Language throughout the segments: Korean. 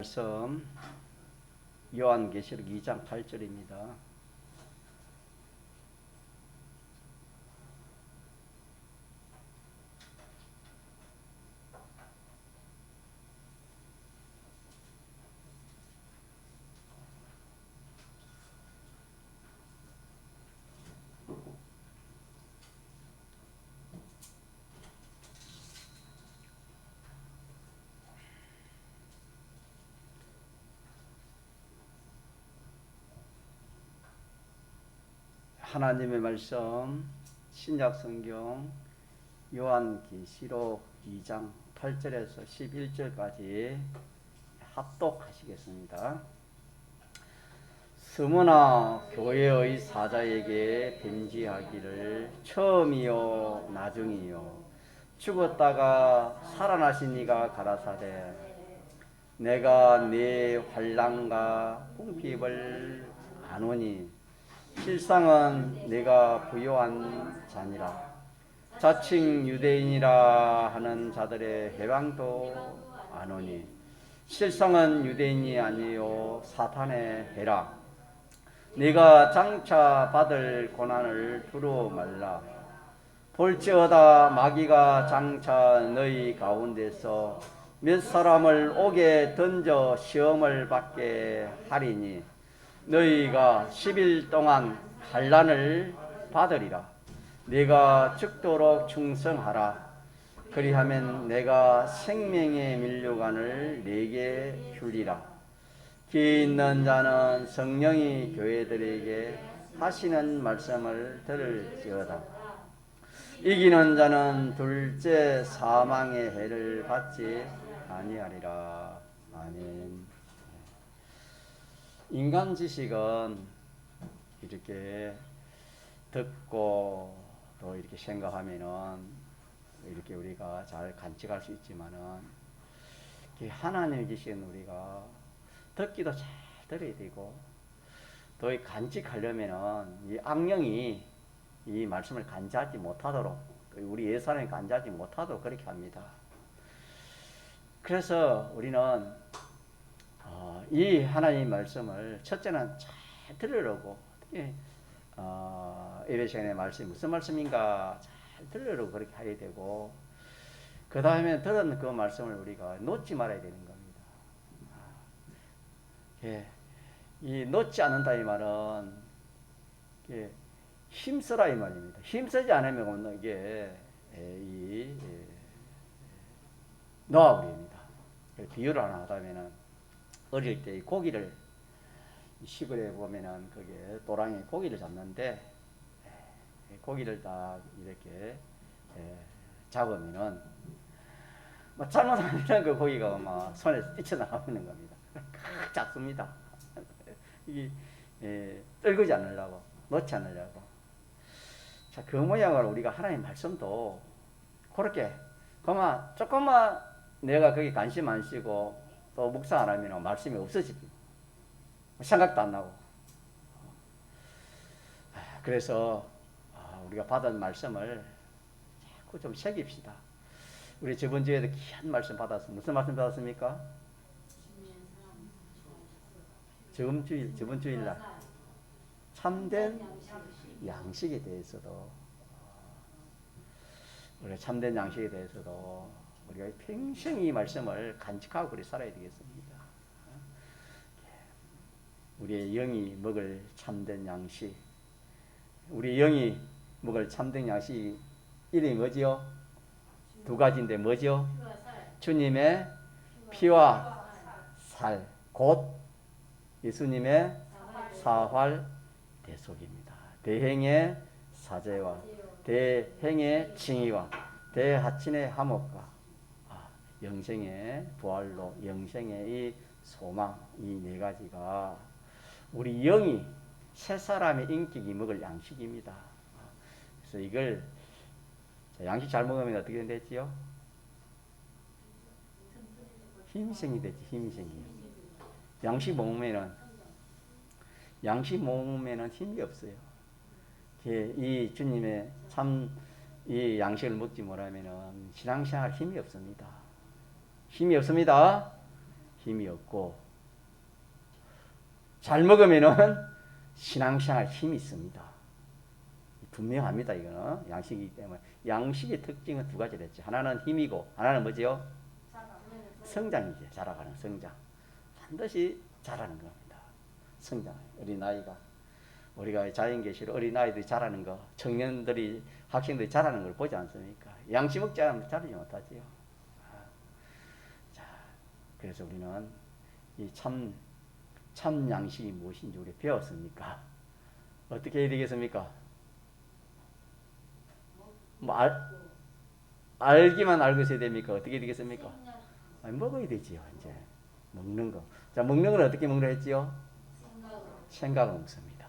말씀 요한계시록 2장 8절입니다. 하나님의 말씀 신약성경 요한계시록 2장 8절에서 11절까지 합독하시겠습니다. 스무나 교회의 사자에게 편지하기를 처음이요 나중이요 죽었다가 살아나신 이가 가라사대 내가 네 환난과 궁핍을 아노니 실상은 내가 부요한 자니라. 자칭 유대인이라 하는 자들의 해방도 아노니 실상은 유대인이 아니요 사탄의 해라. 네가 장차 받을 고난을 두루 말라. 볼지어다 마귀가 장차 너희 가운데서 몇 사람을 옥에 던져 시험을 받게 하리니 너희가 10일 동안 환난을 받으리라. 네가 죽도록 충성하라. 그리하면 내가 생명의 면류관을 네게 주리라. 귀 있는 자는 성령이 교회들에게 하시는 말씀을 들을지어다. 이기는 자는 둘째 사망의 해를 받지 아니하리라. 아멘. 인간 지식은 이렇게 듣고 또 이렇게 생각하면은 이렇게 우리가 잘 간직할 수 있지만은 하나님의 지식은 우리가 듣기도 잘 들어야 되고 또 간직하려면은 이 악령이 이 말씀을 간직하지 못하도록 우리 예산을 간직하지 못하도록 그렇게 합니다. 그래서 우리는 이 하나님 말씀을 첫째는 잘 들으려고 예배 시간의 말씀이 무슨 말씀인가 잘 들으려고 그렇게 해야 되고 그 다음에 들은 그 말씀을 우리가 놓지 말아야 되는 겁니다. 이 놓지 않는다 이 말은 힘쓰라 이 말입니다. 힘쓰지 않으면 이게 놓아버립니다. 비유를 하나 하자면은 어릴 때 고기를 시골에 보면은 그게 도랑에 고기를 잡는데 고기를 딱 이렇게 잡으면은 잘못하면 그 고기가 막 손에서 뛰쳐나가는 겁니다. 작습니다. 이게 떨구지 않으려고 놓지 않으려고. 자, 그 모양으로 우리가 하나님 말씀도 그렇게 그만 조금만 내가 거기 관심 안 쓰고 또 묵상 안 하면 말씀이 없어집니다. 생각도 안 나고. 그래서 우리가 받은 말씀을 자꾸 좀 새깁시다. 우리 저번 주에도 귀한 말씀 받았습니다. 무슨 말씀 받았습니까? 저번 주일날 참된 양식에 대해서도 우리 참된 양식에 대해서도 우리가 평생 이 말씀을 간직하고 그렇게 살아야 되겠습니다. 우리의 영이 먹을 참된 양식, 우리 영이 먹을 참된 양식 이름이 뭐지요? 두 가지인데 뭐죠? 주님의 피와 살, 곧 예수님의 사활 대속입니다. 대행의 사죄와 대행의 칭의와 대하친의 화목과 영생의 부활로 영생의 이 소망, 이 네 가지가 우리 영이 새 사람의 인격이 먹을 양식입니다. 그래서 이걸 양식 잘 먹으면 어떻게 되지요? 힘생이 되지. 힘생이. 양식 먹으면은 힘이 없어요. 이 주님의 참 이 양식을 먹지 못하면은 신앙생활 힘이 없습니다. 힘이 없습니다. 힘이 없고, 잘 먹으면은 신앙생활 힘이 있습니다. 분명합니다. 이거는 양식이기 때문에. 양식의 특징은 두 가지를 했죠. 하나는 힘이고 하나는 뭐지요? 성장이죠. 자라가는 성장. 반드시 자라는 겁니다. 성장. 어린아이가 우리가 자연계시로 어린아이들이 자라는 거, 청년들이 학생들이 자라는 걸 보지 않습니까? 양식 먹지 않으면 자라지 못하지요. 자, 그래서 우리는 이 참 양식이 무엇인지 우리 배웠습니까? 어떻게 해야 되겠습니까? 뭐 알기만 알고 있어야 됩니까? 어떻게 되겠습니까? 아니, 먹어야 되지요. 이제 먹는 거. 자, 먹는 건 어떻게 먹으라 했지요? 생각으로 먹습니다.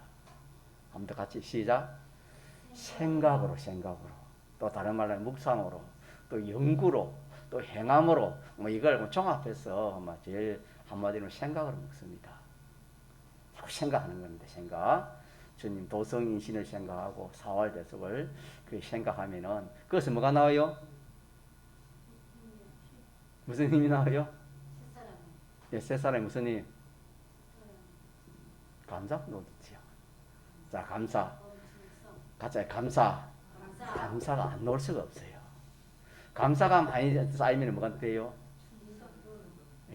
한번 더 같이 시작. 생각으로. 또 다른 말로 묵상으로, 또 연구로, 또 행함으로, 뭐 이걸 뭐 종합해서 뭐 제일 한마디로 생각으로 먹습니다. 자꾸 생각하는 겁니다. 생각. 주님 도성인신을 생각하고 사활대속을 그 생각하면은 그것은 뭐가 나와요? 무슨 힘이 나와요? 예, 세 사람이 무슨 힘? 감사 놓지요. 자, 감사. 가짜 감사가 안 놓을 수가 없어요. 감사가 많이 쌓이면 뭐가 돼요?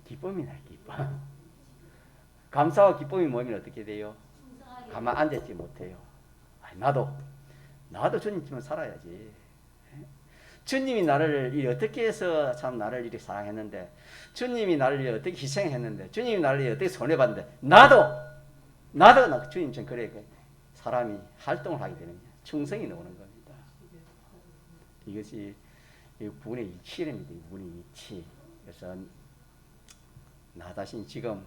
기쁨이 나요. 기쁨. 감사와 기쁨이 모이면 어떻게 돼요? 가만 앉아있지 못해요. 아니, 나도 주님처럼 살아야지. 주님이 나를 어떻게 해서 참 나를 이렇게 사랑했는데, 주님이 나를 어떻게 희생했는데, 주님이 나를 어떻게 손해봤는데, 나도 주님처럼 그래. 사람이 활동을 하게 되는 거예요. 충성이 나오는 겁니다. 이것이 구원의 이치입니다. 구원의 이치. 그래서 나 자신 지금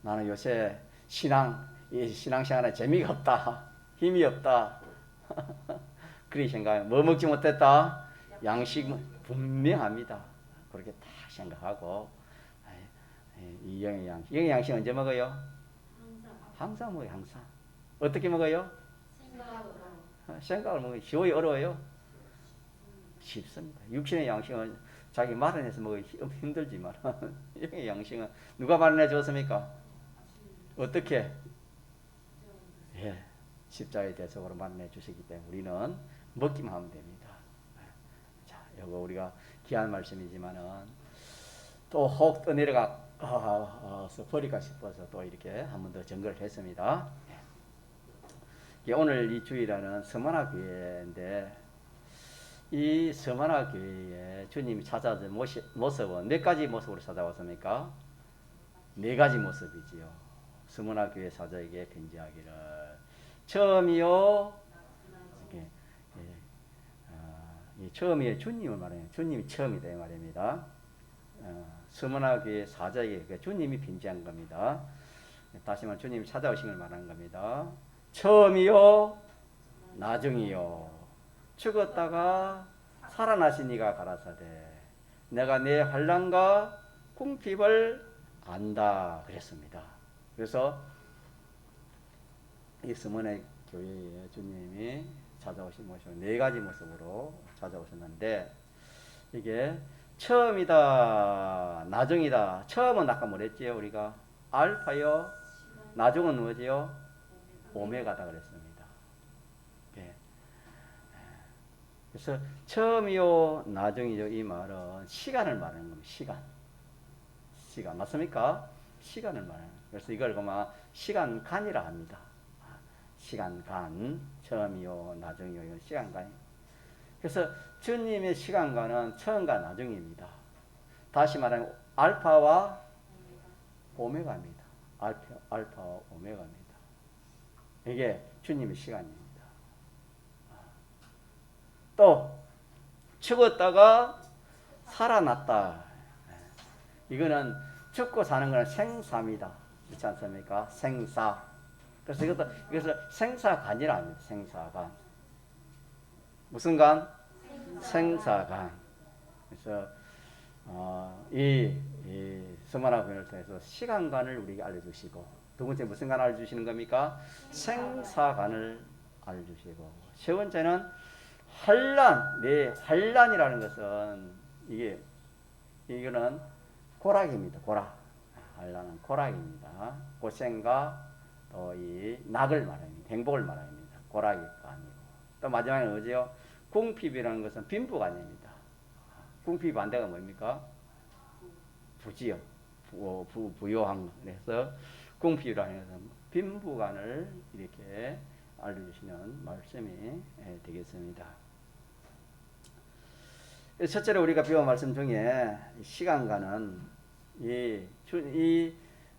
나는 요새 신앙생활에 재미가 없다. 힘이 없다. 그렇게 생각해요. 뭐 먹지 못했다? 양식은 분명합니다. 그렇게 다 생각하고, 이 영의 양식. 영의 양식 언제 먹어요? 항상 먹어요. 항상. 어떻게 먹어요? 생각을 먹어요. 쉬워요? 어려워요? 쉽습니다. 육신의 양식은 자기 마련해서 먹기 힘들지만 영의 양식은 누가 마련해 줬습니까? 어떻게? 예, 십자가의 대속으로 마련해 주시기 때문에 우리는 먹기만 하면 됩니다. 자, 이거 우리가 귀한 말씀이지만은 또 혹 떠내려가서 버릴까 싶어서 또 이렇게 한 번 더 점거를 했습니다. 오늘 이 주일에는 서만화 교회인데, 이 서만화 교회에 주님이 찾아온 모습은 몇 가지 모습으로 찾아왔습니까? 네 가지 모습이지요. 서만화 교회 사자에게 편지하기를 처음이요. 처음이요. 주님을 말해요. 주님이 처음이다 이 말입니다. 서만화 교회 사자에게 주님이 편지한 겁니다. 다시 말해 주님이 찾아오신 걸 말하는 겁니다. 처음이요, 나중이요. 죽었다가 살아나신 이가 가라사대 내가 내 환난과 궁핍을 안다 그랬습니다. 그래서 이 서문의 교회에 주님이 찾아오신 모습은 네 가지 모습으로 찾아오셨는데, 이게 처음이다, 나중이다. 처음은 아까 뭐랬지요? 우리가 알파요, 나중은 뭐지요? 오메가다 그랬습니다. 네. 그래서 처음이요, 나중이죠. 이 말은 시간을 말하는 겁니다. 시간 맞습니까? 시간을 말하는. 그래서 이걸 그만 시간간이라 합니다. 시간간, 처음이요, 나중이요, 시간간. 그래서 주님의 시간간은 처음과 나중입니다. 다시 말하면 알파와 오메가입니다. 알파와 오메가입니다. 이게 주님의 시간입니다. 또 죽었다가 살아났다. 이거는 죽고 사는 것은 생사입니다. 그렇지 않습니까? 생사. 그래서 이것을 생사간이라 합니다. 생사간. 무슨 간? 생사간. 그래서 이 서만화 교회를 통해서 시간간을 우리에게 알려주시고, 두 번째 무슨 간 알려주시는 겁니까? 생사간을 알려주시고, 세 번째는 환란. 환란이라는 것은 이거는 고락입니다. 고락. 하려는 고락입니다. 고생과 또 이 낙을 말합니다. 행복을 말합니다. 고락이가 아니고. 또 마지막에 뭐지요? 궁핍이라는 것은 빈부가 아닙니다. 궁핍 반대가 뭡니까? 부지요. 부요한 거. 그래서 궁핍이라는 것은 빈부간을 이렇게 알려주시는 말씀이 되겠습니다. 첫째로 우리가 배운 말씀 중에 시간과는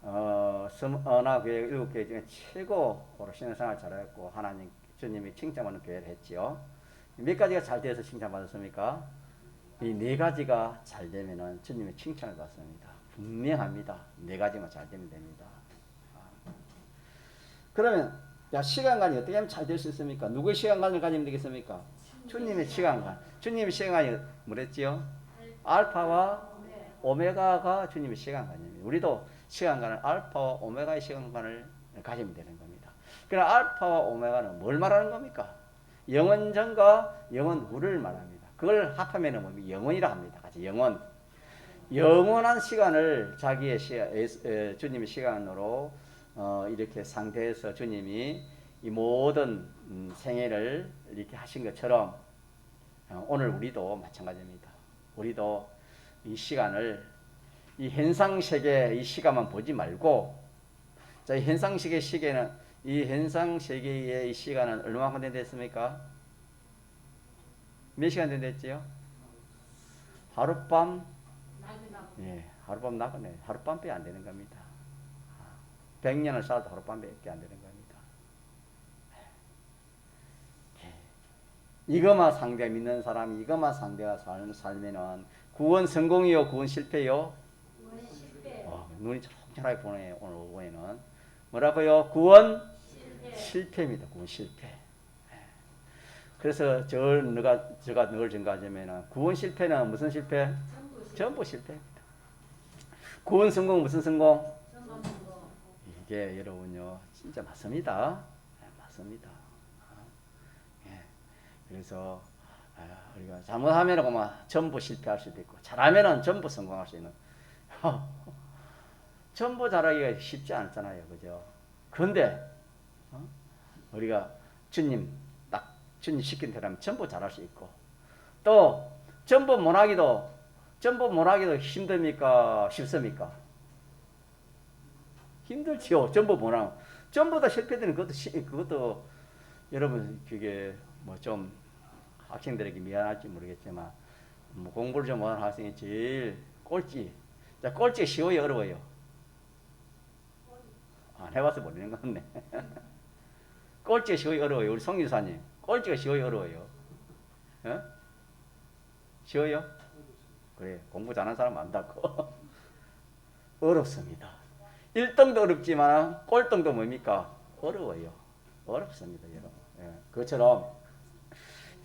언어교회 7교회 중에 최고로 신앙생활 잘했고 하나님 주님이 칭찬받는 교회를 했지요. 몇 가지가 잘 돼서 칭찬받았습니까? 이 네 가지가 잘 되면은 주님의 칭찬을 받습니다. 분명합니다. 네 가지만 잘 되면 됩니다. 그러면 야, 시간관이 어떻게 하면 잘 될 수 있습니까? 누구의 시간관을 가지면 되겠습니까? 주님의 시간관. 주님의 시간관이 뭐랬지요? 알파와 오메가가 주님의 시간관입니다. 우리도 시간관을 알파와 오메가의 시간관을 가지면 되는 겁니다. 그러나 알파와 오메가는 뭘 말하는 겁니까? 영원 전과 영원 후를 말합니다. 그걸 합하면 뭡니까? 영원이라 합니다. 같이 영원. 영원한 시간을 자기의 주님의 시간으로 이렇게 상대해서 주님이 이 모든 생애를 이렇게 하신 것처럼 오늘 우리도 마찬가지입니다. 우리도 이 시간을 이 현상세계 이 시간만 보지 말고 자, 이 현상세계 시계는 이 현상세계의 이 시간은 얼마만큼 됐습니까? 몇 시간 됐지요? 하룻밤 예, 하룻밤 나가네. 하룻밤밖에 안 되는 겁니다. 100년을 살아도 하룻밤밖에 안 되는 겁니다. 이것만 상대 믿는 사람이 이것만 상대가 살면은 구원 성공이요, 구원 실패요? 구원 실패. 눈이 촉촉하게 보네요. 오늘 오후에는 뭐라고요? 구원 실패입니다. 구원 실패. 그래서 제가 늘 증가하자면은 구원 실패는 무슨 실패? 전부 실패입니다. 구원 성공 무슨 성공? 이게 여러분요 진짜 맞습니다. 맞습니다. 그래서 우리가 잘못하면 그만 전부 실패할 수도 있고 잘하면은 전부 성공할 수 있는 전부 잘하기가 쉽지 않잖아요, 그죠? 그런데 우리가 주님 시킨 대로 하면 전부 잘할 수 있고 또 전부 못하기도 힘듭니까? 쉽습니까? 힘들지요. 전부 못하면 전부 다 실패되는 그것도 여러분 그게 뭐 좀 학생들에게 미안할지 모르겠지만 뭐 공부를 좀 못하는 학생이 제일 꼴찌가 쉬워요, 어려워요? 안 해봐서 모르는 것 같네. 꼴찌가 쉬워요, 어려워요? 우리 송 기사님 꼴찌가 쉬워요, 어려워요? 쉬워요? 그래, 공부 잘하는 사람 안다고. 어렵습니다. 1등도 어렵지만 꼴등도 뭡니까? 어려워요. 어렵습니다, 여러분. 그것처럼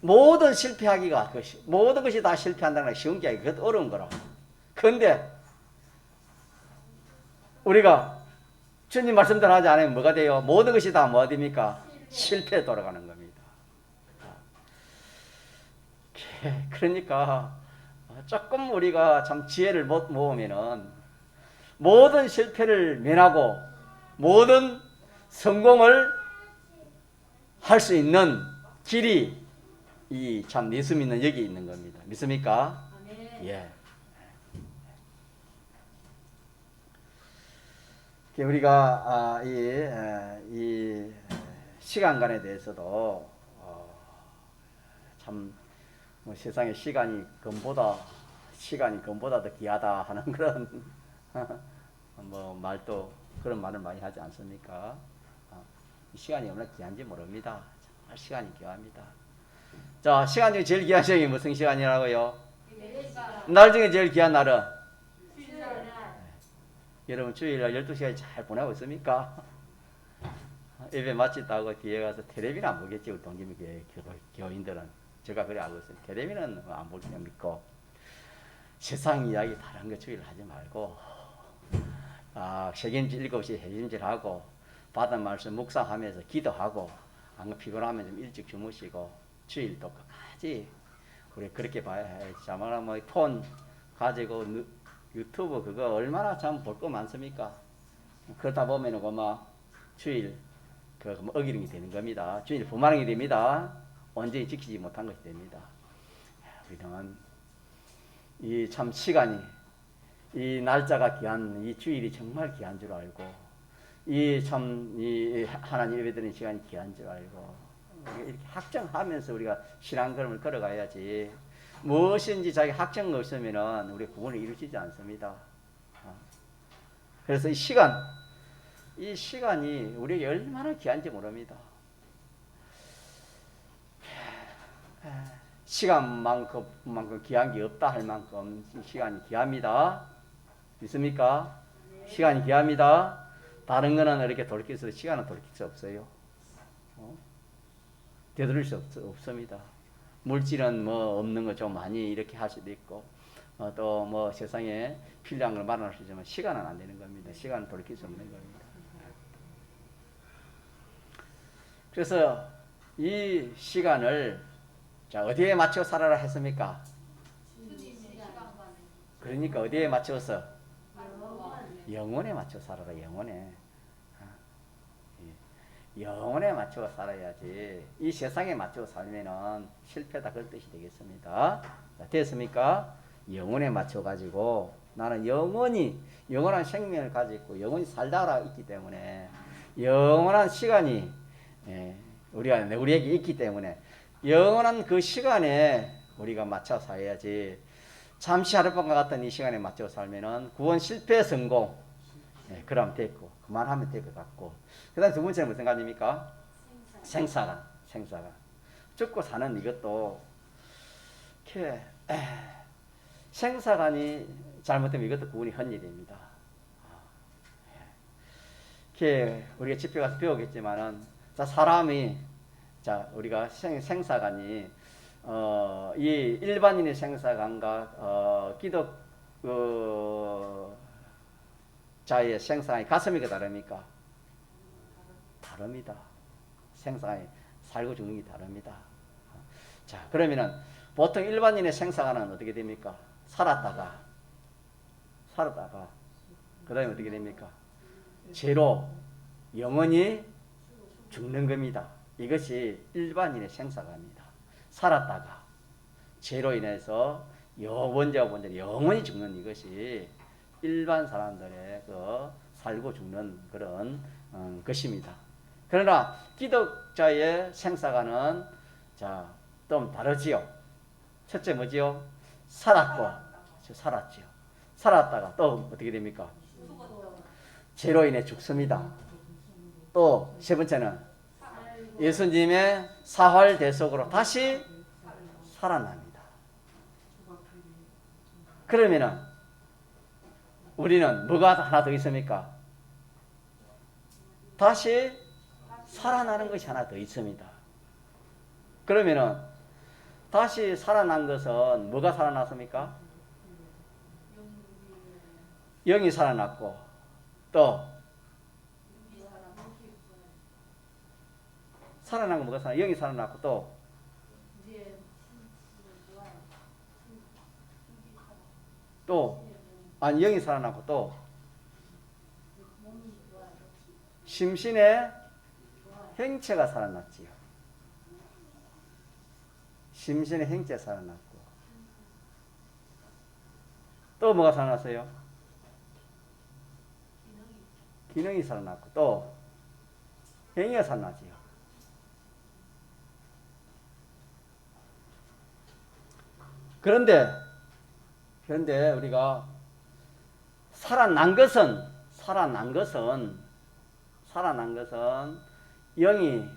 모든 실패하기가 모든 것이 다 실패한다는 게 쉬운 게 아니고 그것도 어려운 거라. 그런데 우리가 주님 말씀대로 하지 않으면 뭐가 돼요? 모든 것이 다 뭐가 됩니까? 실패에 돌아가는 겁니다. 그러니까 조금 우리가 참 지혜를 못 모으면은 모든 실패를 면하고 모든 성공을 할 수 있는 길이 이 참 예수 믿는 여기 있는 겁니다. 믿습니까? 아멘. 예. 우리가 이 시간관에 대해서도 참 뭐 세상에 시간이 금보다 더 귀하다 하는 그런 뭐 말도 그런 말을 많이 하지 않습니까? 시간이 얼마나 귀한지 모릅니다. 정말 시간이 귀합니다. 자, 시간 중에 제일 귀한 시간이 무슨 시간이라고요? 날 중에 제일 귀한 날은? 여러분 주일날 12시간이 잘 보내고 있습니까? 예배 마쳤다고 뒤에 가서 텔레비는 안 보겠지. 우리 동기미 교인들은. 제가 그래 알고 있어요. 텔레비는 안 볼 줄 믿고 세상 이야기 다른 거 주의를 하지 말고 책임질 7시 책임질하고 받은 말씀 묵상하면서 기도하고 안 피곤하면 좀 일찍 주무시고 주일도 끝까지 우리 그렇게 봐야 해. 자만하면 폰 가지고 유튜브 그거 얼마나 참 볼 거 많습니까? 그러다 보면은 그막 주일 그 어기는 게 되는 겁니다. 주일 부마랑이 됩니다. 온전히 지키지 못한 것이 됩니다. 우리는 이 참 시간이 이 날짜가 귀한 이 주일이 정말 귀한 줄 알고 이 참 이 하나님 예배드리는 시간이 귀한 줄 알고 이렇게 확정하면서 우리가 신앙 걸음을 걸어가야지. 무엇인지 자기 확정 없으면은 우리 구원을 이루어지지 않습니다. 그래서 이 시간이 우리에게 얼마나 귀한지 모릅니다. 시간만큼 귀한 게 없다 할 만큼 시간이 귀합니다. 믿습니까? 시간이 귀합니다. 다른 거는 이렇게 돌이킬 수, 시간은 돌이킬 수 없어요. 되돌릴 수 없습니다. 물질은 뭐 없는 거 좀 많이 이렇게 할 수도 있고, 또 뭐 세상에 필요한 걸 마련할 수 있지만 시간은 안 되는 겁니다. 시간은 돌이킬 수 없는 겁니다. 그래서 이 시간을 자 어디에 맞춰 살아라 했습니까? 그러니까 어디에 맞춰서? 영혼에 맞춰 살아라. 영혼에 맞춰 살아야지. 이 세상에 맞춰 살면은 실패다 그런 뜻이 되겠습니다. 자, 됐습니까? 영혼에 맞춰 가지고 나는 영원한 생명을 가지고 영원히 살다가 있기 때문에 영원한 시간이 우리에게 있기 때문에 영원한 그 시간에 우리가 맞춰 살아야지. 잠시 하룻밤과 같은 이 시간에 맞춰 살면은 구원 실패 성공. 그럼 됐고 그만하면 될 것 같고. 그다음 두 번째는 무슨 관입니까? 생사관. 죽고 사는 이것도 이렇게 생사관이 잘못되면 이것도 구원이 헌일입니다. 이렇게 우리가 집회 가서 배우겠지만은 사람이 우리가 생사관이 이 일반인의 생사관과 기독자의 생사관이 가슴이 다릅니까? 다릅니다. 생사관이 살고 죽는 게 다릅니다. 자, 그러면은 보통 일반인의 생사관은 어떻게 됩니까? 살았다가 그 다음에 어떻게 됩니까? 죄로 영원히 죽는 겁니다. 이것이 일반인의 생사관입니다. 살았다가 죄로 인해서 원죄와 영원히 죽는 이것이 일반 사람들의 그 살고 죽는 그런 것입니다. 그러나 기독자의 생사관은 좀 다르지요. 첫째 뭐지요? 살았지요. 살았다가 또 어떻게 됩니까? 죄로 인해 죽습니다. 또 세 번째는 예수님의 사활 대속으로 다시 살아납니다. 그러면은 우리는 뭐가 하나 더 있습니까? 다시 살아나는 것이 하나 더 있습니다. 그러면은 다시 살아난 것은 뭐가 살아났습니까? 영이 살아났고 또 살아난 건 뭐가 살아났고 영이 살아났고 영이 살아났고 또 심신의 행체가 살아났지요. 심신의 행체 살아났고 또 뭐가 살아났어요? 기능이 살아났고 또 행위가 살아나지요. 그런데 우리가 살아난 것은 영이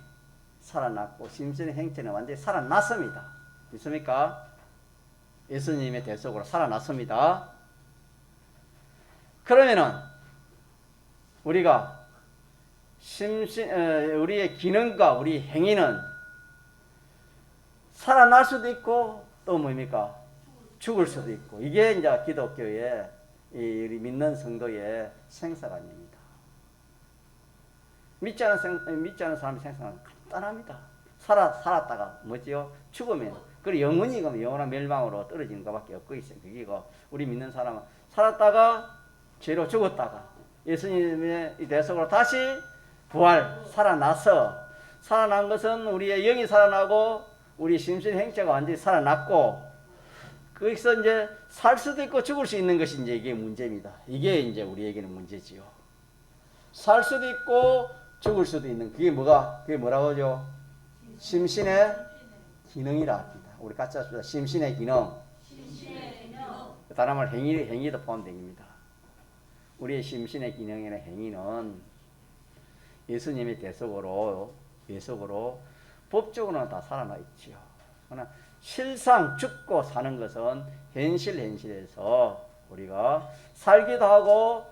살아났고 심신의 행체는 완전히 살아났습니다. 믿습니까? 예수님의 대속으로 살아났습니다. 그러면은 우리가 우리의 기능과 우리 행위는 살아날 수도 있고 또 뭡니까? 죽을 수도 있고. 이게 이제 기독교의 우리 믿는 성도의 생사관입니다. 믿지 않은 사람의 생사관은 간단합니다. 살았다가 뭐지요? 죽으면 그리고 영원히 영원한 멸망으로 떨어지는 것밖에 없고 있어요. 그게 우리 믿는 사람은 살았다가 죄로 죽었다가 예수님의 이 대속으로 다시 부활, 살아난 것은 우리의 영이 살아나고 우리 심신 행체가 완전히 살아났고 거기서 이제 살 수도 있고 죽을 수 있는 것이 이제 이게 문제입니다. 이게 이제 우리에게는 문제지요. 살 수도 있고 죽을 수도 있는 그게 뭐라고 하죠? 심신의 기능이라 합니다. 우리 같이 합시다. 심신의 기능. 다른 말 행위도 포함됩니다. 우리의 심신의 기능이나 행위는 예수님의 대속으로 법적으로는 다 살아나 있지요. 그러나 실상 죽고 사는 것은 현실에서 우리가 살기도 하고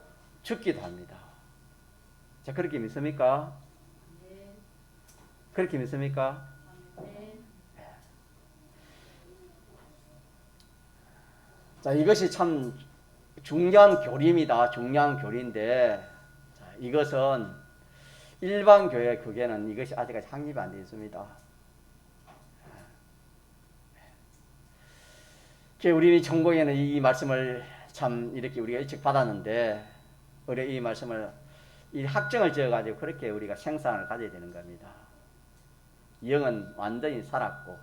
죽기도 합니다. 자, 그렇게 믿습니까? 네. 그렇게 믿습니까? 네. 자, 이것이 참 중요한 교리입니다. 중요한 교리인데, 자, 이것은 일반 교회 그게는 이것이 아직까지 확립이 안 되어 있습니다. 우리 전공에는 이 말씀을 참 이렇게 우리가 일찍 받았는데, 우리 이 말씀을 이 학정을 지어가지고 그렇게 우리가 생산을 가져야 되는 겁니다. 영은 완전히 살았고,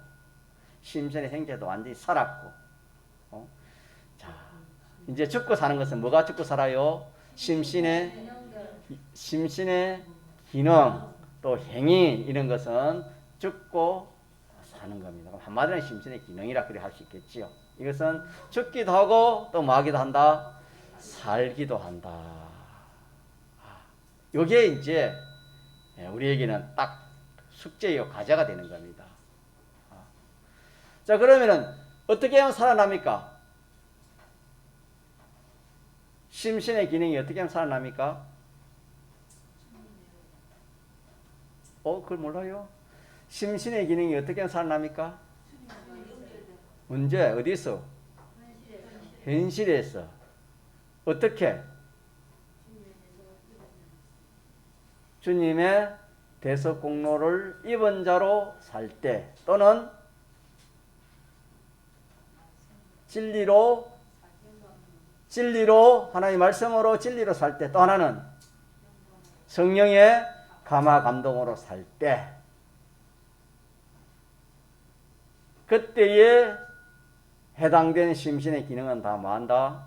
심신의 행태도 완전히 살았고, 자, 이제 죽고 사는 것은 뭐가 죽고 살아요? 심신의 기능, 또 행위 이런 것은 죽고 사는 겁니다. 한마디로 심신의 기능이라 그렇게 할 수 있겠지요. 이것은 죽기도 하고 또 뭐하기도 한다? 살기도 한다. 이게 이제 우리에게는 딱 숙제요 과제가 되는 겁니다. 자, 그러면은 어떻게 하면 살아납니까? 심신의 기능이 어떻게 하면 살아납니까? 그걸 몰라요? 심신의 기능이 어떻게 하면 살아납니까? 언제? 어디서? 현실에서. 어떻게? 주님의 대속 공로를 입은 자로 살 때, 또는 진리로 하나님의 말씀으로 진리로 살 때, 또 하나는 성령의 감화 감동으로 살 때, 그때에 해당된 심신의 기능은 다 뭐한다?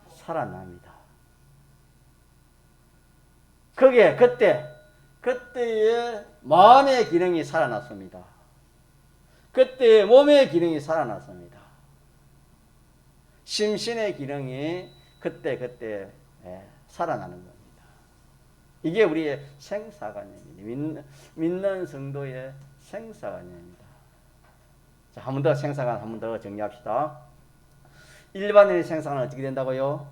살아납니다. 그게 그때의 마음의 기능이 살아났습니다. 그때의 몸의 기능이 살아났습니다. 심신의 기능이 그때 살아나는 겁니다. 이게 우리의 생사관념입니다. 믿는 성도의 생사관념입니다. 자, 한 번 더 생사관 한 번 더 정리합시다. 일반인의 생사관은 어떻게 된다고요?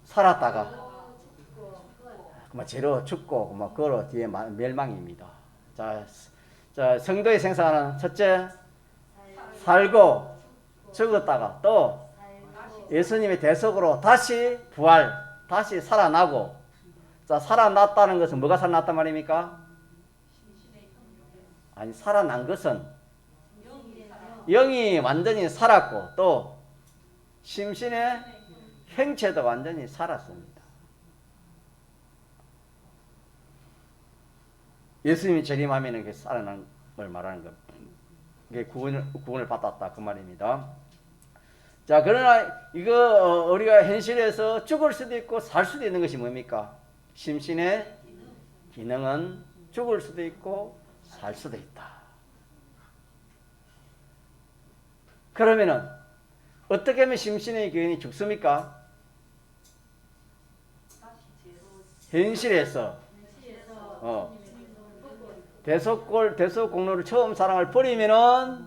살았다가 죄로 죽고 그로 뒤에 멸망입니다. 자, 성도의 생사관은 첫째 살고 죽었다가 또 예수님의 대속으로 다시 부활, 다시 살아나고. 자, 살아났다는 것은 뭐가 살아났단 말입니까? 아니, 살아난 것은 영이 완전히 살았고 또 심신의 행체도 완전히 살았습니다. 예수님이 재림하면 살아난 걸 말하는 것. 이게 구원을 받았다 그 말입니다. 자, 그러나 이거 우리가 현실에서 죽을 수도 있고 살 수도 있는 것이 뭡니까? 심신의 기능은 죽을 수도 있고 살 수도 있다. 그러면은 어떻게 하면 심신의 기능이 죽습니까? 현실에서 대속 공로를 처음 사랑을 버리면은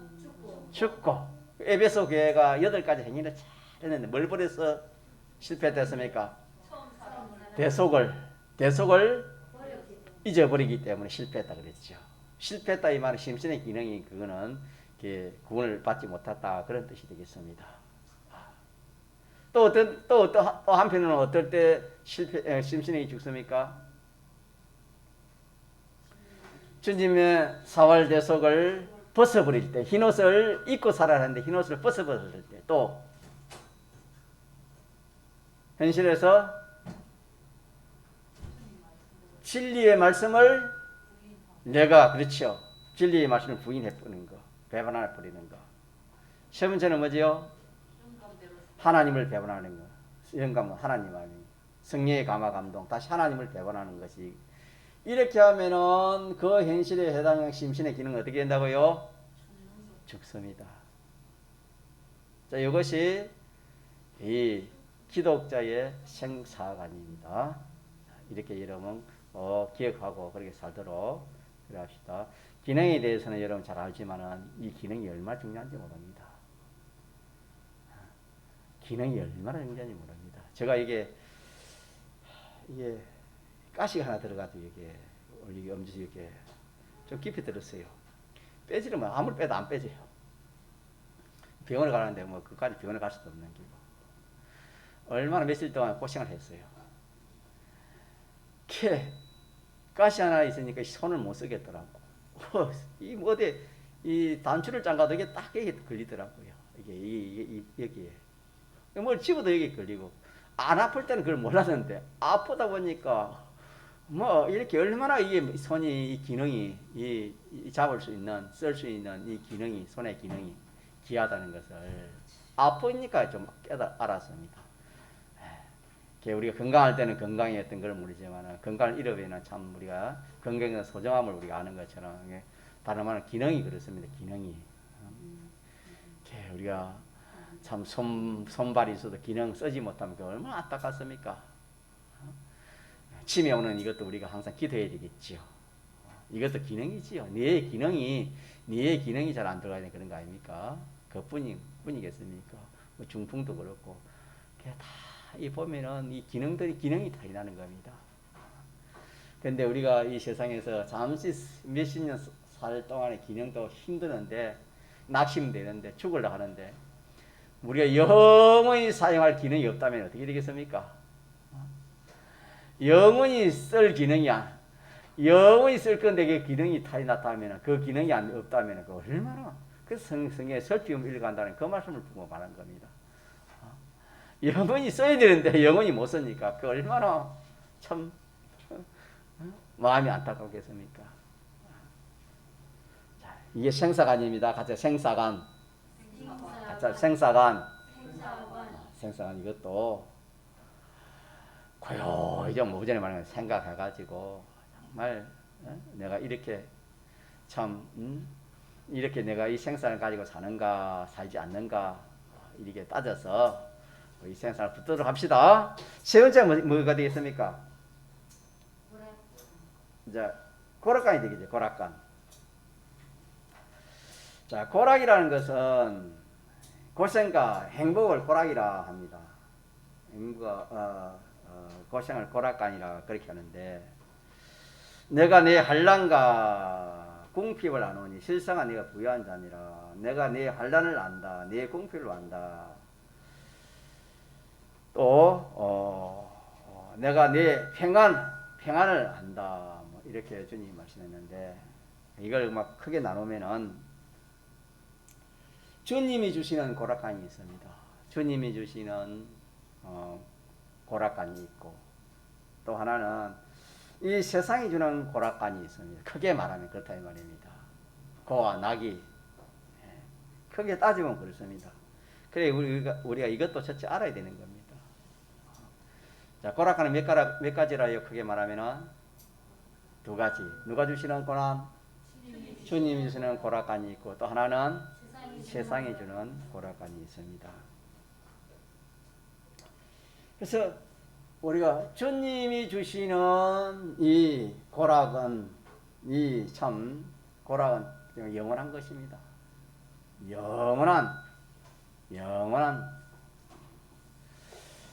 죽고. 에베소 교회가 8가지 행위를 잘 했는데 뭘 버려서 실패됐습니까? 대속을 잊어버리기 때문에 실패했다 그랬죠. 실패했다 이 말은 심신의 기능이 그거는 구원을 받지 못했다 그런 뜻이 되겠습니다. 또 한편으로는 어떨 때 심신이 죽습니까? 주님의 사활 대속을 벗어버릴 때, 흰옷을 입고 살아야 하는데 흰옷을 벗어버릴 때, 또 현실에서 진리의 말씀을 내가 그렇죠. 진리의 말씀을 부인해 버리는 거, 배반해 버리는 거. 세 번째는 뭐지요? 하나님을 배반하는 거. 영감은 하나님 아니. 성령의 감화 감동, 다시 하나님을 배반하는 것이. 이렇게 하면은 그 현실에 해당하는 심신의 기능은 어떻게 된다고요? 죽습니다. 자, 이것이 이 기독자의 생사관입니다. 이렇게 여러분 기억하고 그렇게 살도록 그래 합시다. 기능에 대해서는 여러분 잘 알지만은 이 기능이 얼마나 중요한지 모릅니다. 기능이 얼마나 중요한지 모릅니다. 제가 이게 가시가 하나 들어가도 이게 엄지 이게 좀 깊이 들었어요. 빼지를 뭐 아무리 빼도 안 빼져요. 병원에 가는데 뭐 그까지 병원에 갈 수도 없는 기고. 얼마나 며칠 동안 고생을 했어요. 가시 하나 있으니까 손을 못 쓰겠더라고. 이 어디 이 단추를 잠가도 이게 딱 여기 걸리더라고요. 이게 여기에 뭘 집어도 여기 걸리고. 안 아플 때는 그걸 몰랐는데 아프다 보니까 뭐 이렇게 얼마나 이게 손이 이 기능이 이 잡을 수 있는 쓸 수 있는 이 기능이 손의 기능이 귀하다는 것을 아프니까 좀 알았습니다. 우리가 건강할 때는 건강이었던 걸 모르지만 건강을 잃어버리면 참 우리가 건강의 소중함을 우리가 아는 것처럼 다른 말은 기능이 그렇습니다. 기능이 우리가 참 손발이 있어도 기능 쓰지 못하면 얼마나 안타깝습니까? 치매 오는 이것도 우리가 항상 기도해야 되겠지요. 이것도 기능이지요. 뇌의 기능이 잘 안 들어가야 되는 그런 거 아닙니까? 그뿐이겠습니까? 뭐 중풍도 그렇고 이 보면은 이 기능이 타인하는 겁니다. 근데 우리가 이 세상에서 잠시 몇십 년 살 동안의 기능도 힘드는데 낙심되는데 죽으려고 하는데 우리가 영원히 사용할 기능이 없다면 어떻게 되겠습니까? 영원히 쓸 기능이야. 영원히 쓸 건데 그 기능이 타인하다면 그 기능이 없다면 그 얼마나 그 성경에 설득을 읽어간다는 그 말씀을 두고 말한 겁니다. 영원히 써야 되는데 영원히 못 쓰니까 그 얼마나 참 마음이 안타깝겠습니까? 자, 이게 생사관입니다. 같이 생사관. 생사관 이것도 고요히 좀 오전에 말하는 생각해가지고 정말 내가 이렇게 참 이렇게 내가 이 생사를 가지고 사는가 살지 않는가 이렇게 따져서 이 생사를 붙도록 합시다. 세 번째 뭐가 되겠습니까? 이제 고락관이 되겠죠. 고락관. 자, 고락이라는 것은 고생과 행복을 고락이라 합니다. 고생을 고락관이라 그렇게 하는데 내가 내 한란과 궁핍을 아노니 실상은 내가 부유한 자니라. 내가 내 한란을 안다. 내 궁핍을 안다. 또 내가 내 평안을 안다. 뭐 이렇게 주님이 말씀했는데 이걸 막 크게 나누면은 주님이 주시는 고락관이 있습니다. 주님이 주시는 고락관이 있고 또 하나는 이 세상이 주는 고락관이 있습니다. 크게 말하면 그렇다 이 말입니다. 고와 낙이 크게 따지면 그렇습니다. 그래 우리가 이것도 첫째 알아야 되는 겁니다. 자, 고락관은 몇 가지라요? 크게 말하면은 두 가지. 누가 주시는 고난? 주님이 주시는 고락관이 있고 또 하나는 세상이 주는 고락관이 있습니다. 그래서 우리가 주님이 주시는 이 고락은 고락은 영원한 것입니다. 영원한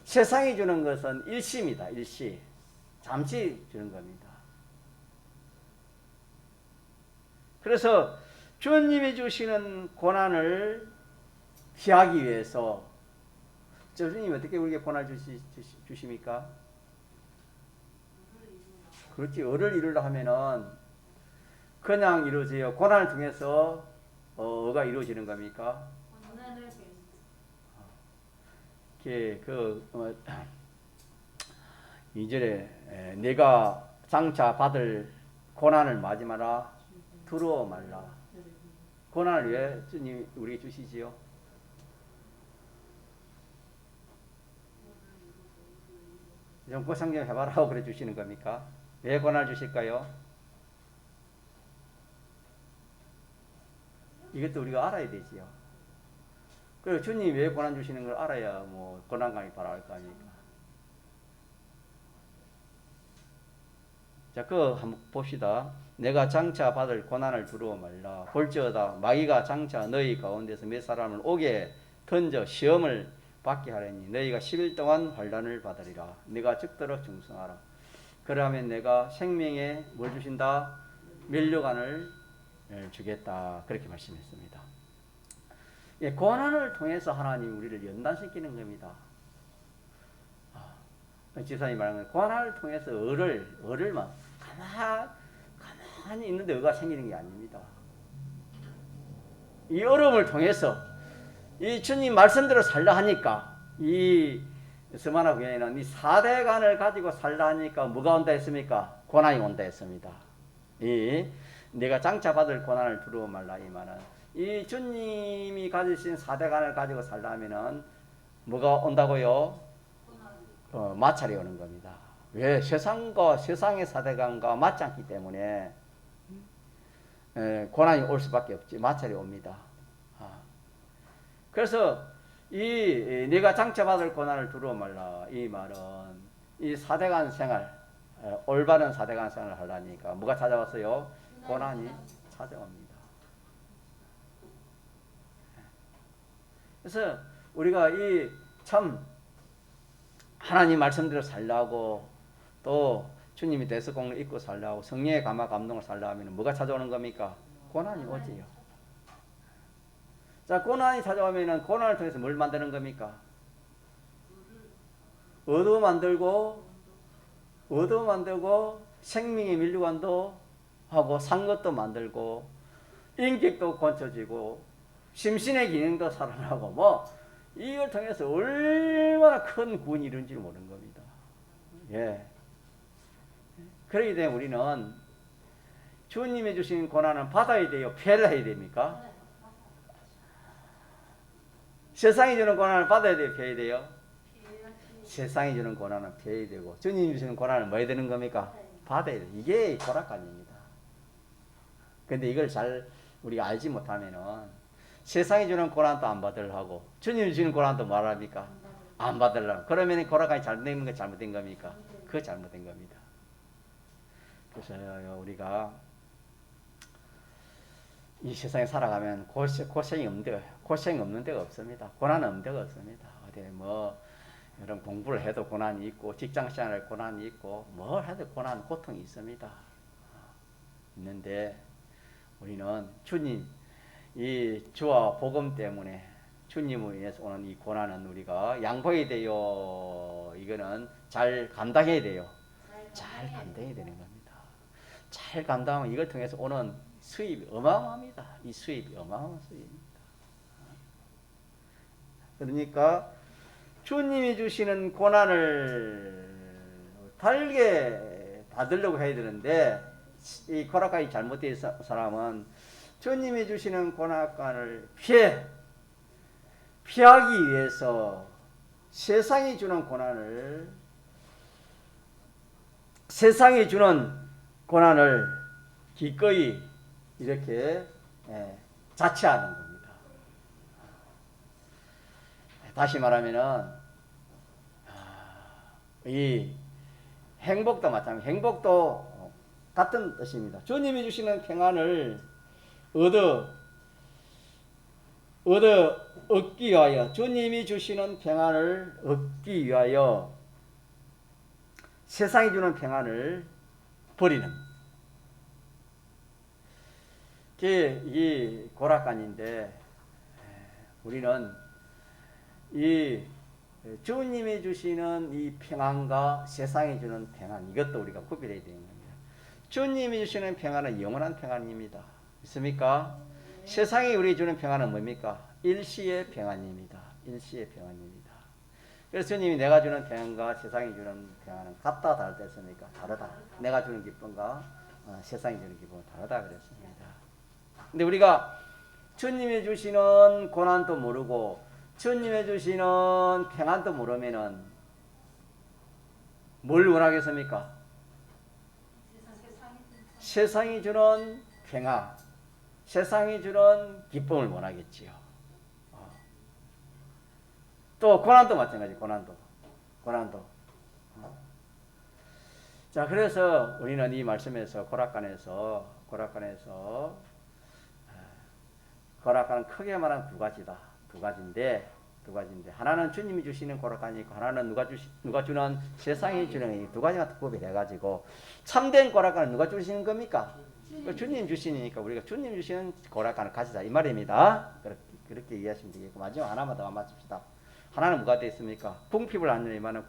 세상이 주는 것은 일시입니다. 일시 잠시 주는 겁니다. 그래서 주님이 주시는 고난을 피하기 위해서 주님이 어떻게 우리에게 고난을 주십니까? 그렇지. 의를 이루려 하면은 그냥 이루어져요. 고난을 통해서 어가 이루어지는 겁니까? 2절에 내가 장차 받을 고난을 맞이 마라, 두려워 말라. 고난을 왜 주님 우리에게 주시지요? 좀 고생 좀 해봐라고 그래 주시는 겁니까? 왜 고난을 주실까요? 이것도 우리가 알아야 되지요. 그리고 주님이 왜 고난 주시는 걸 알아야 뭐 고난감이 바랄 거 아닙니까? 자, 그거 한번 봅시다. 내가 장차 받을 고난을 두려워 말라. 볼지어다 마귀가 장차 너희 가운데서 몇 사람을 오게 던져 시험을 받게 하려니 너희가 10일 동안 환난을 받으리라. 네가 죽도록 충성하라. 그러면 내가 생명에 뭘 주신다? 면류관을 주겠다. 그렇게 말씀했습니다. 예, 고난을 통해서 하나님 우리를 연단시키는 겁니다. 지사님 말하는 고난을 통해서 을을만 가만히 있는데 의가 생기는 게 아닙니다. 이 어려움을 통해서 이 주님 말씀대로 살라 하니까 이 스마나 교회는 이 4대간을 가지고 살라 하니까 뭐가 온다 했습니까? 고난이 온다 했습니다. 이 내가 장차 받을 고난을 두려워 말라 이 말은 이 주님이 가지신 4대간을 가지고 살라 하면은 뭐가 온다고요? 마찰이 오는 겁니다. 왜? 세상과 세상의 4대간과 맞지 않기 때문에 고난이 올 수밖에 없지. 마찰이 옵니다. 그래서 이 네가 장차 받을 고난을 두려워 말라 이 말은 이 4대간 생활 올바른 4대간 생활을 하려니까 뭐가 찾아왔어요? 고난이 찾아옵니다. 그래서 우리가 이 참 하나님 말씀대로 살라고 또 주님이 대속공을 잊고 살라고 성령의 감화 감동을 살라 하면 뭐가 찾아오는 겁니까? 고난이 오지요. 자, 고난이 찾아오면 고난을 통해서 뭘 만드는 겁니까? 얻어 만들고 생명의 면류관도 하고 산 것도 만들고 인격도 고쳐지고 심신의 기능도 살아나고 뭐 이걸 통해서 얼마나 큰 구원이 이룬지 모르는 겁니다. 예. 그렇기 때문에 우리는 주님이 주신 고난은 받아야 돼요? 피해야 됩니까? 세상이 주는 고난을 받아야 돼요? 피해야 돼요? 세상이 주는 고난은 피해야 되고 주님이 주시는 고난은 뭐 해야 되는 겁니까? 받아야 돼요. 이게 고락관입니다. 근데 이걸 잘 우리가 알지 못하면은 세상이 주는 고난도 안 받으려고 주님이 주는 고난도 말합니까? 안 받으려고. 그러면 고락관이 잘못된 거 잘못된 겁니까? 그거 잘못된 겁니다. 그래서 우리가 이 세상에 살아가면 고생이 없는 데가 없습니다. 고난은 없는 데가 없습니다. 어디 뭐 이런 공부를 해도 고난이 있고 직장생활에 고난이 있고 뭘 해도 고통이 있습니다. 있는데 우리는 주님 이 주와 복음 때문에 주님을 위해서 오는 이 고난은 우리가 양보해야 돼요. 이거는 잘 감당해야 돼요. 잘 감당해야 되는 겁니다. 잘 감당하면 이걸 통해서 오는 수입이 어마어마합니다. 이 수입이 어마어마한 수입입니다. 그러니까 주님이 주시는 고난을 달게 받으려고 해야 되는데 이 고락관이 잘못된 사람은 주님이 주시는 고난을 피하기 위해서 세상이 주는 기꺼이 이렇게 자처하는 겁니다. 다시 말하면은 이 행복도 마찬가지. 행복도 같은 뜻입니다. 주님이 주시는 평안을 얻기 위하여 주님이 주시는 평안을 얻기 위하여 세상이 주는 평안을 버리는 이 고락관인데 우리는 이 주님이 주시는 이 평안과 세상이 주는 평안 이것도 우리가 구별해야 되는 겁니다. 주님이 주시는 평안은 영원한 평안입니다. 있습니까? 세상이 우리 주는 평안은 뭡니까? 일시의 평안입니다. 일시의 평안입니다. 그래서 주님이 내가 주는 평안과 세상이 주는 평안은 같다 다르다 했으니까 다르다. 내가 주는 기쁨과 세상이 주는 기쁨은 다르다 그랬습니다. 근데 우리가 주님이 주시는 고난도 모르고 주님이 주시는 평안도 모르면은 뭘 원하겠습니까? 세상이 주는 평안, 세상이 주는 기쁨을 원하겠지요. 또 고난도 마찬가지. 고난도. 자, 그래서 우리는 이 말씀에서 고락간에서 고락간은 크게 말하면 두 가지인데 하나는 주님이 주시는 고락간이 있고 하나는 누가 주는 세상이 주는 이 두 가지가 구별해 가지고 참된 고락간은 누가 주시는 겁니까? 주님 주시니까 우리가 주님 주시는 고락간을 가지자 이 말입니다. 그렇게 이해하시면 되겠고 마지막 하나만 더 맞춥시다. 하나는 뭐가 되어 있습니까? 궁핍을 하는 이만은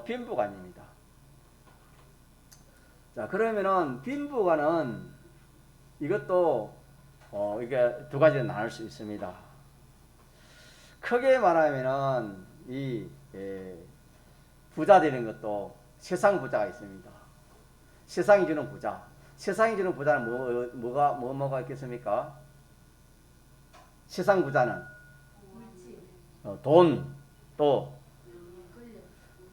빈부간입니다. 자, 그러면은 빈부간은 이것도 이게 두 가지로 나눌 수 있습니다. 크게 말하면은 이 부자 되는 것도 세상 부자가 있습니다. 세상이 주는 부자. 세상이 주는 부자는 뭐가 있겠습니까? 세상 부자는 돈, 또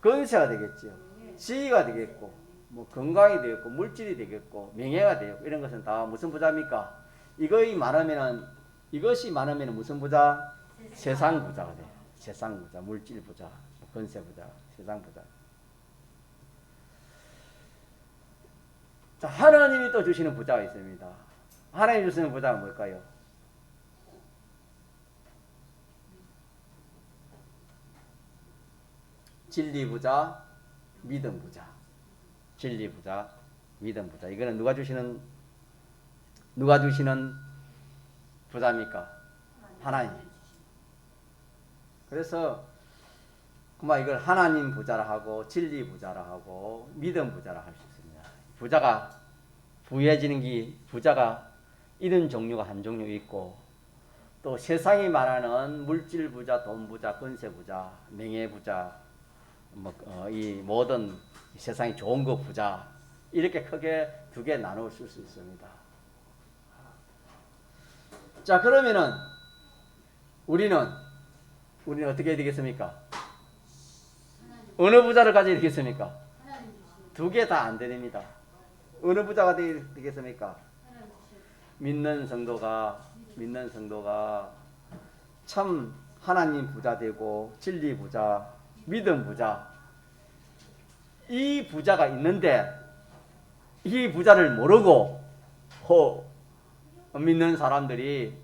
건세가 되겠지요. 지위가 되겠고, 뭐 건강이 되겠고, 물질이 되겠고, 명예가 되겠고 이런 것은 다 무슨 부자입니까? 이것이 많으면 무슨 부자? 세상 부자가 돼요. 세상 부자, 물질 부자, 건세 부자, 세상 부자. 자, 하나님이 또 주시는 부자가 있습니다. 하나님이 주시는 부자가 뭘까요? 진리 부자, 믿음 부자. 진리 부자, 믿음 부자. 이거는 누가 주시는 부자입니까? 하나님. 그래서 그만 이걸 하나님 부자라 하고 진리 부자라 하고 믿음 부자라 할 수 있습니다. 부자가 부유해지는 게 부자가 이런 종류가 한 종류 있고 또 세상이 말하는 물질 부자, 돈 부자, 건세 부자, 명예 부자, 이 모든 세상이 좋은 거 부자 이렇게 크게 두 개 나누어 쓸 수 있습니다. 자, 그러면은 우리는 어떻게 해야 되겠습니까? 어느 부자를 가져야 되겠습니까? 두 개 다 안 됩니다. 어느 부자가 되겠습니까? 믿는 성도가 참 하나님 부자 되고 진리 부자, 믿음 부자 이 부자가 있는데 이 부자를 모르고 믿는 사람들이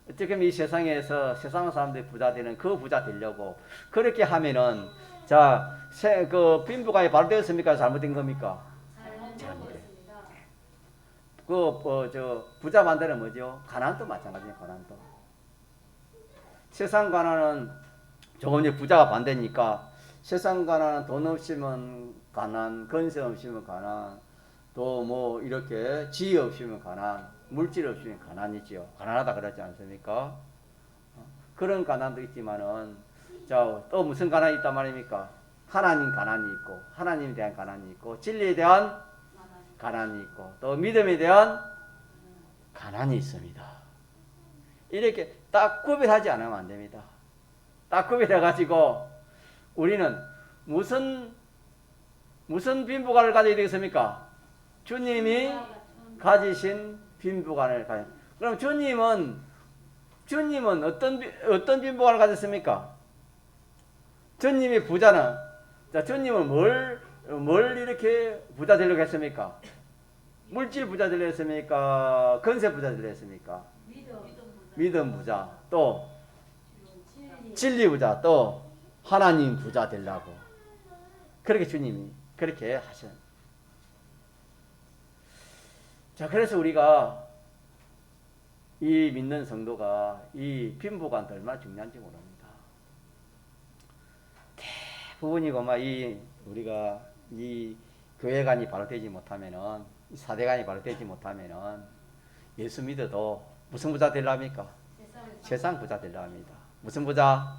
어떻게 이 세상에서 세상 사람들이 부자 되는 그 부자 되려고 그렇게 하면은 자, 그 빈부간이 바로 되었습니까? 잘못된 겁니까? 잘못됐습니다. 부자 만드는 뭐죠? 가난도 마찬가지예요. 가난도. 세상 가난은 조금 이제 부자가 반대니까 세상 가난은 돈 없으면 가난, 건세 없으면 가난, 또 뭐 이렇게 지위 없으면 가난, 물질 없으면 가난이지요. 가난하다 그러지 않습니까? 그런 가난도 있지만은 자, 또 무슨 가난이 있단 말입니까? 하나님 가난이 있고 하나님에 대한 가난이 있고 진리에 대한 가난이 있고 또 믿음에 대한 가난이 있습니다. 이렇게 딱 구별하지 않으면 안 됩니다. 딱 구별해가지고 우리는 무슨 빈부간을 가져야 되겠습니까? 주님이 가지신 빈부간을 가져. 그럼 주님은 어떤 빈부간을 가졌습니까? 주님이 부자는 자, 주님은 뭘 이렇게 부자 되려고 했습니까? 물질 부자 되려고 했습니까? 건세 부자 되려고 했습니까? 믿음 부자, 또 진리 부자, 또 하나님 부자 되려고. 그렇게 주님이 그렇게 하셔. 자, 그래서 우리가 이 믿는 성도가 이 빈부간도 얼마나 중요한지 모릅니다. 대부분이고 우리가 이 교회관이 바로 되지 못하면은 이 사대관이 바로 되지 못하면은 예수 믿어도 무슨 부자 되려 합니까? 세상 부자 되려 합니다. 무슨 부자?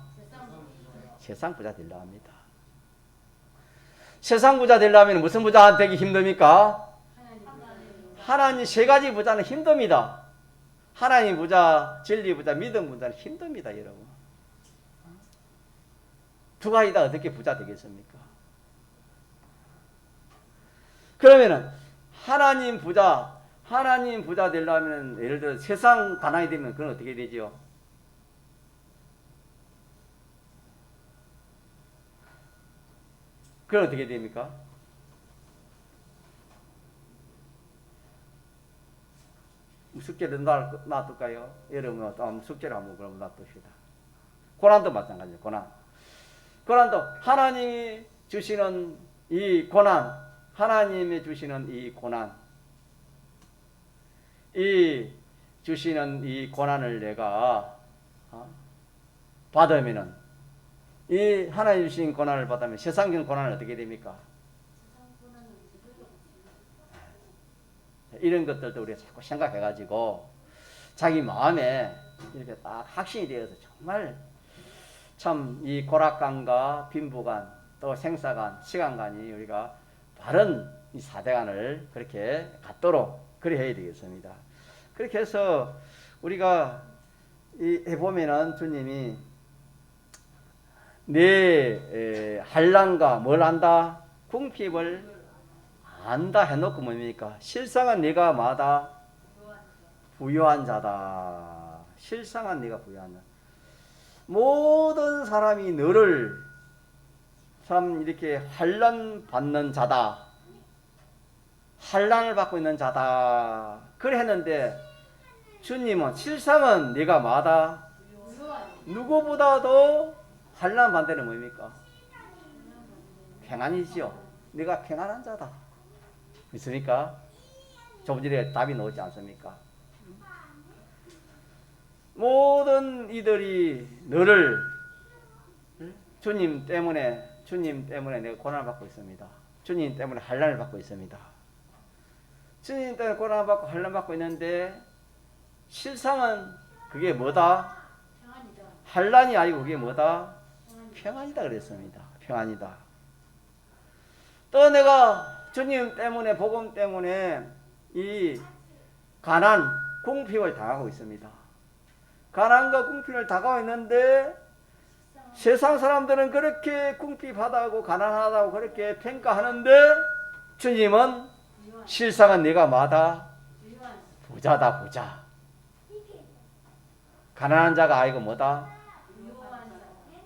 세상 부자 되려 합니다. 세상 부자 되려면 무슨 부자 되기 힘듭니까? 하나님 세 가지 부자는 힘듭니다. 하나님 부자, 진리 부자, 믿음 부자는 힘듭니다, 여러분. 두 가지 다 어떻게 부자 되겠습니까? 그러면은 하나님 부자 되려면 예를 들어 세상 가난이 되면 그건 어떻게 되죠? 그건 어떻게 됩니까? 숙제를 놔둘까요? 여러분 숙제를 한번 그럼 놔둡시다. 고난도 마찬가지예요. 고난도 하나님이 주시는 이 고난, 하나님이 주시는 이 고난, 주시는 이 고난을 내가 받으면은 이 하나님 주신 고난을 받으면 세상적인 고난은 어떻게 됩니까? 이런 것들도 우리가 자꾸 생각해가지고 자기 마음에 이렇게 딱 확신이 되어서 정말 참 이 고락관과 빈부관 또 생사관, 시간관이 우리가 바른 이 사대관을 그렇게 갖도록 그래 해야 되겠습니다. 그렇게 해서 우리가 해보면은 주님이 내 한란과 뭘 안다? 궁핍을 안다 해놓고 뭡니까? 실상은 네가 마다 부유한 자다. 실상은 네가 부유한 자다. 모든 사람이 너를 참 이렇게 환난 받는 자다. 환난을 받고 있는 자다. 그래 했는데 주님은 실상은 네가 마다 누구보다도 환난 반대는 뭡니까? 평안이지요. 네가 평안한 자다. 믿습니까? 조금 전에 답이 나오지 않습니까? 모든 이들이 너를 주님 때문에 내가 고난을 받고 있습니다. 주님 때문에 환난을 받고 있습니다. 주님 때문에 고난을 받고 환난 받고 있는데 실상은 그게 뭐다? 환난이 아니고 그게 뭐다? 평안이다 그랬습니다. 평안이다. 또 내가 주님 때문에 복음 때문에 이 가난, 궁핍을 당하고 있습니다. 가난과 궁핍을 당하고 있는데 세상 사람들은 그렇게 궁핍하다고 가난하다고 그렇게 평가하는데 주님은 실상은 네가 마다 부자다. 부자. 가난한 자가 아니고 뭐다?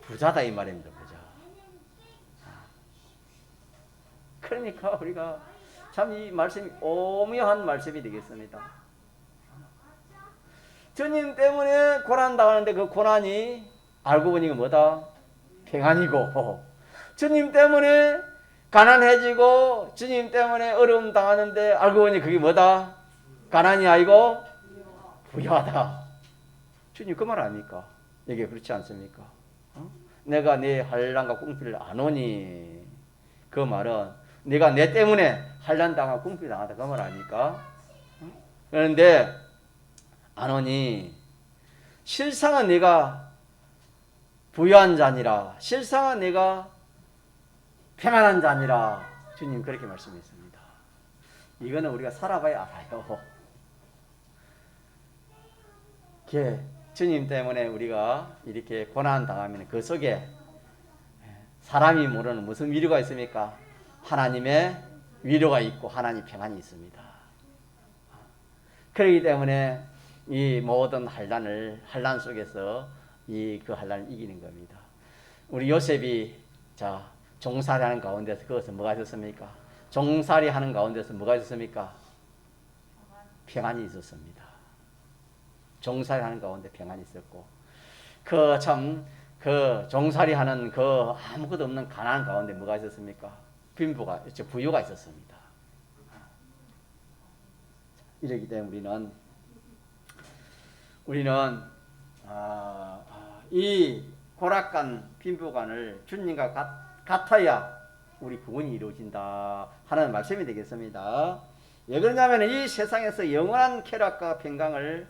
부자다 이 말입니다. 부자. 그러니까 우리가 참 이 말씀이 오묘한 말씀이 되겠습니다. 주님 때문에 고난 당하는데 그 고난이 알고 보니 뭐다? 평안이고, 주님 때문에 가난해지고 주님 때문에 어려움 당하는데 알고 보니 그게 뭐다? 가난이 아니고 부유하다. 주님 그 말 아닙니까? 이게 그렇지 않습니까? 내가 네 환난과 궁핍을 안 오니, 그 말은 네가 내 때문에 환난 당하고 궁핍 당하다 그 말 아닙니까? 그런데 안 오니 실상은 네가 부유한 자니라, 실상은 네가 평안한 자니라. 주님 그렇게 말씀했습니다. 이거는 우리가 살아봐야 알아요. 주님 때문에 우리가 이렇게 고난 당하면 그 속에 사람이 모르는 무슨 위로가 있습니까? 하나님의 위로가 있고 하나님 평안이 있습니다. 그렇기 때문에 이 모든 환난 속에서 그 환난을 이기는 겁니다. 우리 요셉이 종살이 하는 가운데서 그것은 뭐가 있었습니까? 종살이 하는 가운데서 뭐가 있었습니까? 평안이 있었습니다. 종살이 하는 가운데 평안이 있었고, 종살이 하는 아무것도 없는 가난한 가운데 뭐가 있었습니까? 부유가 있었습니다. 이러기 때문에 우리는 이 고락간 빈부간을 주님과 같아야 우리 구원이 이루어진다 하는 말씀이 되겠습니다. 왜 그러냐면 이 세상에서 영원한 쾌락과 평강을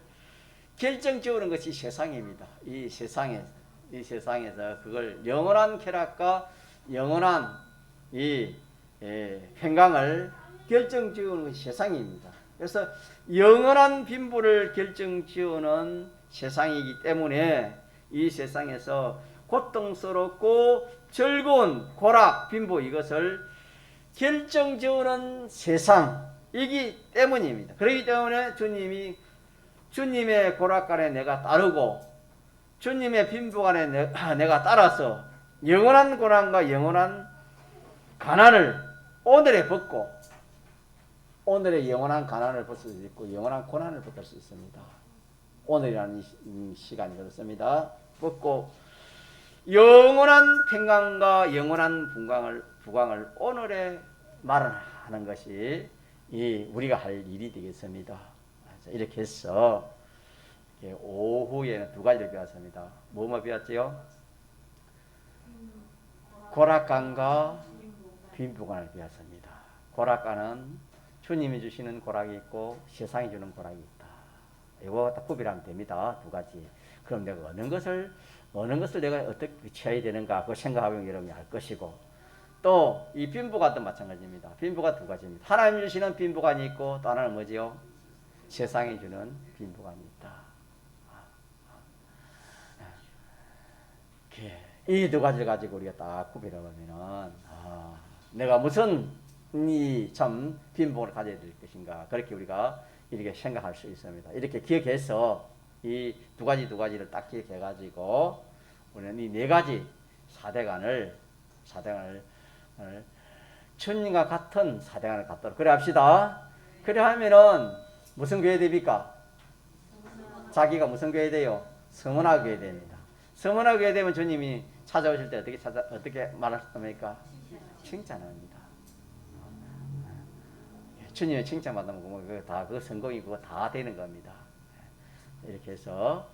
결정지어오는 것이 세상입니다. 이 세상에 이 세상에서 그걸 영원한 쾌락과 영원한 이 평강을 결정지어오는 것이 세상입니다. 그래서 영원한 빈부를 결정지어오는 세상이기 때문에 이 세상에서 고통스럽고 즐거운 고락, 빈부 이것을 결정지어오는 세상이기 때문입니다. 그렇기 때문에 주님의 고락간에 내가 따르고 주님의 빈부간에 내가 따라서 영원한 고난과 영원한 가난을 오늘에 벗고 오늘의 영원한 가난을 벗을 수 있고 영원한 고난을 벗을 수 있습니다. 오늘이라는 이 시간이 그렇습니다. 벗고 영원한 평강과 영원한 부강을 오늘에 마련하는 것이 우리가 할 일이 되겠습니다. 이렇게 해서 오후에는 두 가지를 배웠습니다. 뭐뭐 배웠지요? 고락간과 빈부간을 배웠습니다. 고락간은 주님이 주시는 고락이 있고 세상이 주는 고락이 있다. 이거 딱 구별하면 됩니다. 두 가지. 그럼 내가 어느 것을 내가 어떻게 취해야 되는가 그거 생각하면 여러분이 알 것이고 또 이 빈부간도 마찬가지입니다. 빈부가 두 가지입니다. 하나님 주시는 빈부간이 있고 또 하나는 뭐지요? 세상이 주는 빈부간이 있다. 이 두 가지를 가지고 우리가 딱 구별해보면은 내가 무슨 참 빈부를 가져야 될 것인가 그렇게 우리가 이렇게 생각할 수 있습니다. 이렇게 기억해서 이 두 가지를 딱 기억해가지고 우리는 이 네 가지 사대간을 주님과 같은 사대간을 갖도록 그래 합시다. 그래 하면은 무슨 교회 됩니까? 자기가 무슨 교회 돼요? 성원화 교회 됩니다. 성원화 교회 되면 주님이 찾아오실 때 어떻게 말하십니까? 칭찬합니다. 주님의 칭찬받으면 그 성공이 그거 다 되는 겁니다. 이렇게 해서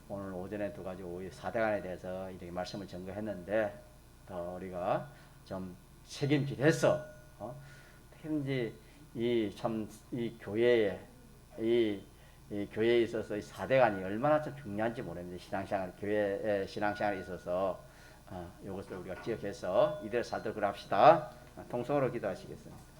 오늘 오전에 두 가지 오후 사대간에 대해서 이렇게 말씀을 전거했는데 더 우리가 좀 책임질해서 특히 이 교회에 이 교회에 있어서 이 사대간이 얼마나 좀 중요한지 모릅니다. 교회의 신앙생활에 있어서 이것을 우리가 기억해서 이대로 살도록 합시다. 통성으로 기도하시겠습니다.